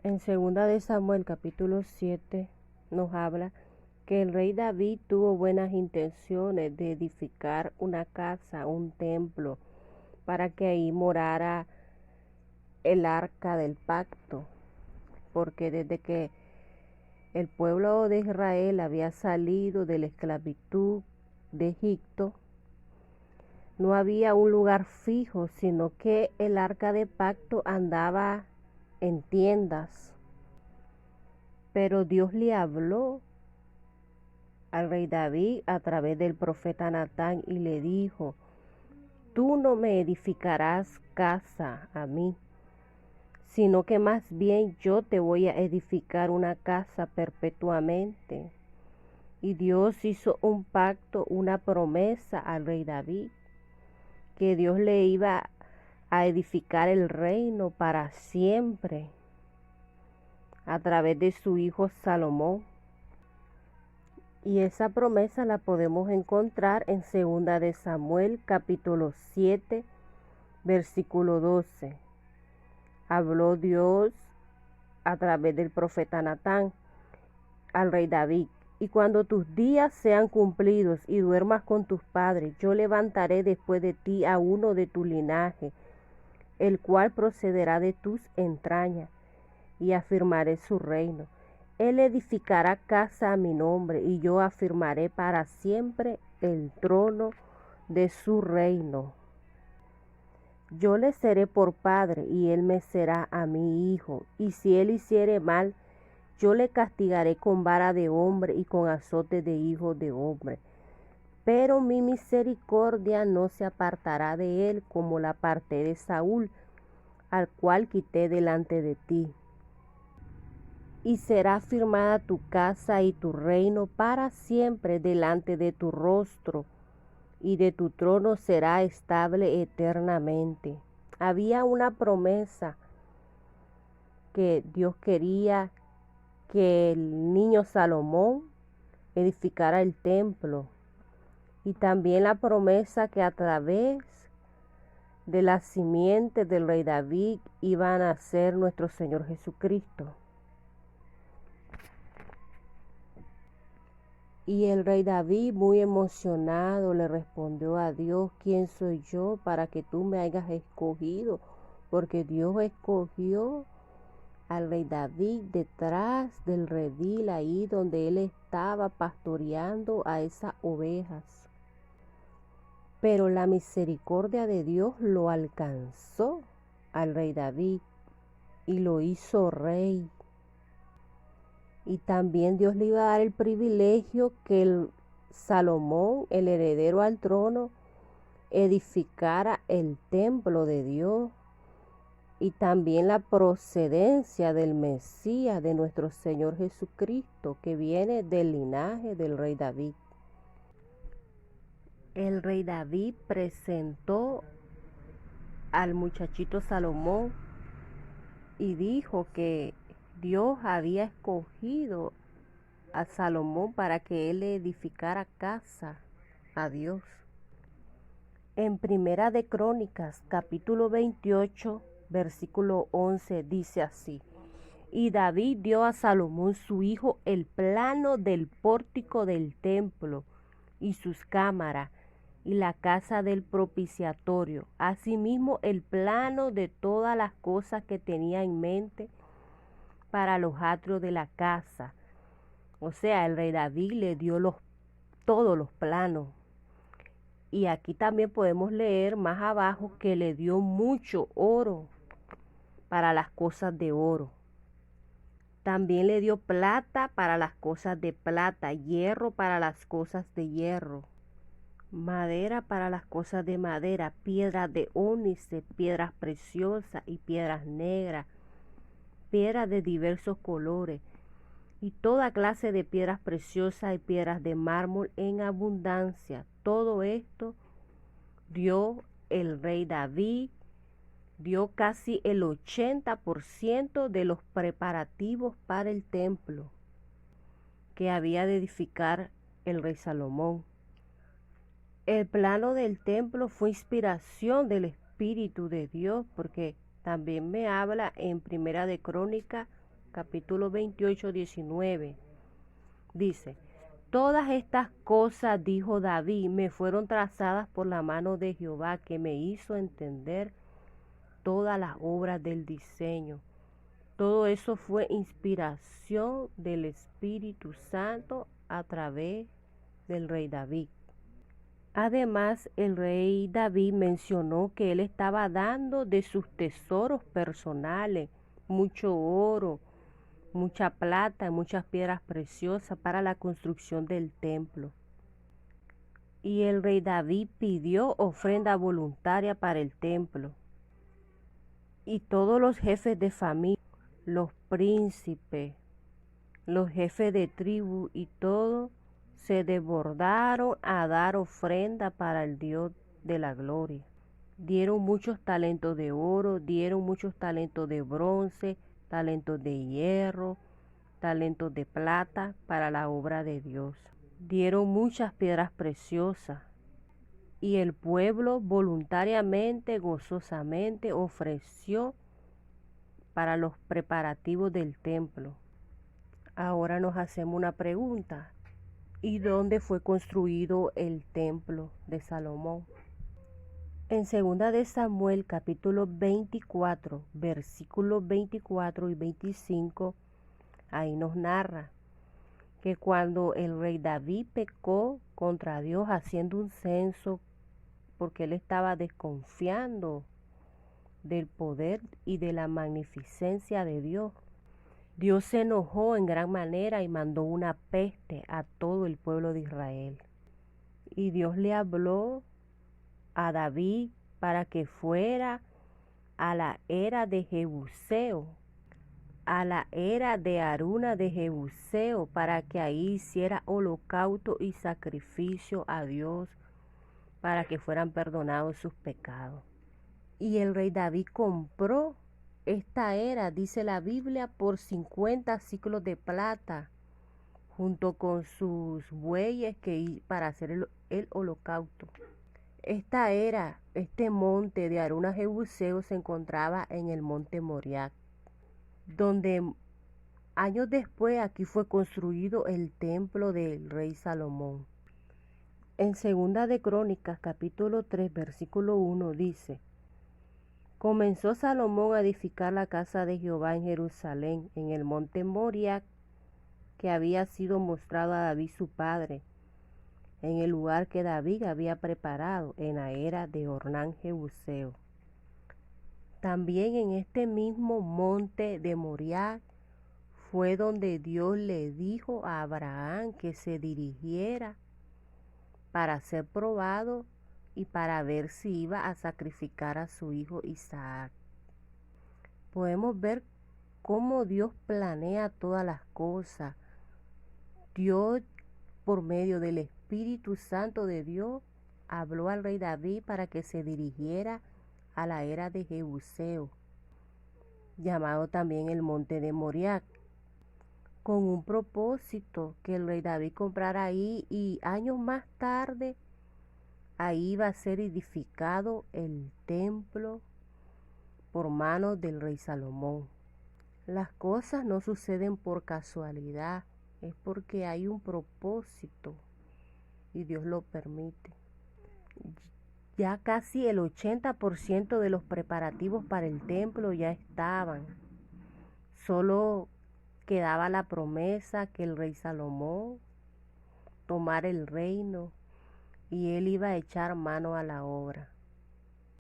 En segunda de Samuel capítulo 7 nos habla que el rey David tuvo buenas intenciones de edificar una casa, un templo, para que ahí morara el arca del pacto, porque desde que el pueblo de Israel había salido de la esclavitud de Egipto, no había un lugar fijo, sino que el arca de pacto andaba en tiendas. Pero Dios le habló al rey David a través del profeta Natán y le dijo: tú no me edificarás casa a mí, sino que más bien yo te voy a edificar una casa perpetuamente. Y Dios hizo un pacto, una promesa al rey David, que Dios le iba a edificar el reino para siempre a través de su hijo Salomón. Y esa promesa la podemos encontrar en segunda de Samuel capítulo 7 versículo 12. Habló Dios a través del profeta Natán al rey David: y cuando tus días sean cumplidos y duermas con tus padres, yo levantaré después de ti a uno de tu linaje, el cual procederá de tus entrañas, y afirmaré su reino. Él edificará casa a mi nombre, y yo afirmaré para siempre el trono de su reino. Yo le seré por padre, y él me será a mi hijo. Y si él hiciere mal, yo le castigaré con vara de hombre y con azote de hijo de hombre. Pero mi misericordia no se apartará de él, como la aparté de Saúl, al cual quité delante de ti. Y será firmada tu casa y tu reino para siempre delante de tu rostro, y de tu trono será estable eternamente. Había una promesa que Dios quería que el niño Salomón edificara el templo, y también la promesa que a través de la simiente del rey David iba a nacer nuestro Señor Jesucristo. Y el rey David, muy emocionado, le respondió a Dios: ¿quién soy yo para que tú me hayas escogido? Porque Dios escogió al rey David detrás del redil, ahí donde él estaba pastoreando a esas ovejas. Pero la misericordia de Dios lo alcanzó al rey David y lo hizo rey. Y también Dios le iba a dar el privilegio que el Salomón, el heredero al trono, edificara el templo de Dios, y también la procedencia del Mesías, de nuestro Señor Jesucristo, que viene del linaje del rey David. El rey David presentó al muchachito Salomón y dijo que Dios había escogido a Salomón para que él le edificara casa a Dios. En Primera de Crónicas, capítulo 28, versículo 11, dice así: y David dio a Salomón su hijo el plano del pórtico del templo y sus cámaras y la casa del propiciatorio, asimismo el plano de todas las cosas que tenía en mente para los atrios de la casa. O sea, el rey David le dio todos los planos. Y aquí también podemos leer más abajo que le dio mucho oro para las cosas de oro. También le dio plata para las cosas de plata, hierro para las cosas de hierro, madera para las cosas de madera, piedras de ónice, piedras preciosas y piedras negras, piedras de diversos colores, y toda clase de piedras preciosas y piedras de mármol en abundancia. Todo esto dio el rey David, dio casi el 80% de los preparativos para el templo que había de edificar el rey Salomón. El plano del templo fue inspiración del Espíritu de Dios, porque también me habla en Primera de Crónicas capítulo 28, 19. Dice: todas estas cosas, dijo David, me fueron trazadas por la mano de Jehová, que me hizo entender todas las obras del diseño. Todo eso fue inspiración del Espíritu Santo a través del rey David. Además, el rey David mencionó que él estaba dando de sus tesoros personales, mucho oro, mucha plata, muchas piedras preciosas para la construcción del templo. Y el rey David pidió ofrenda voluntaria para el templo. Y todos los jefes de familia, los príncipes, los jefes de tribu y todo, se desbordaron a dar ofrenda para el Dios de la gloria. Dieron muchos talentos de oro, dieron muchos talentos de bronce, talentos de hierro, talentos de plata para la obra de Dios. Dieron muchas piedras preciosas y el pueblo voluntariamente, gozosamente ofreció para los preparativos del templo. Ahora nos hacemos una pregunta: ¿y dónde fue construido el templo de Salomón? En 2 de Samuel, capítulo 24, versículos 24 y 25, ahí nos narra que cuando el rey David pecó contra Dios haciendo un censo, porque él estaba desconfiando del poder y de la magnificencia de Dios, Dios se enojó en gran manera y mandó una peste a todo el pueblo de Israel. Y Dios le habló a David para que fuera a la era de Jebuseo, a la era de Aruna de Jebuseo, para que ahí hiciera holocausto y sacrificio a Dios, para que fueran perdonados sus pecados. Y el rey David compró esta era, dice la Biblia, por 50 siclos de plata, junto con sus bueyes para hacer el holocausto. Esta era, este monte de Aruna Jebuseo se encontraba en el monte Moriah, donde años después aquí fue construido el templo del rey Salomón. En 2 de Crónicas, capítulo 3, versículo 1 dice: comenzó Salomón a edificar la casa de Jehová en Jerusalén, en el monte Moriah, que había sido mostrado a David su padre, en el lugar que David había preparado en la era de Ornán Jebuseo. También en este mismo monte de Moriah fue donde Dios le dijo a Abraham que se dirigiera para ser probado y para ver si iba a sacrificar a su hijo Isaac. Podemos ver cómo Dios planea todas las cosas. Dios, por medio del Espíritu Santo de Dios, habló al rey David para que se dirigiera a la era de Jebuseo, llamado también el monte de Moriah, con un propósito, que el rey David comprara ahí, y años más tarde ahí iba a ser edificado el templo por manos del rey Salomón. Las cosas no suceden por casualidad, es porque hay un propósito y Dios lo permite. Ya casi el 80% de los preparativos para el templo ya estaban. Solo quedaba la promesa que el rey Salomón tomara el reino y él iba a echar mano a la obra.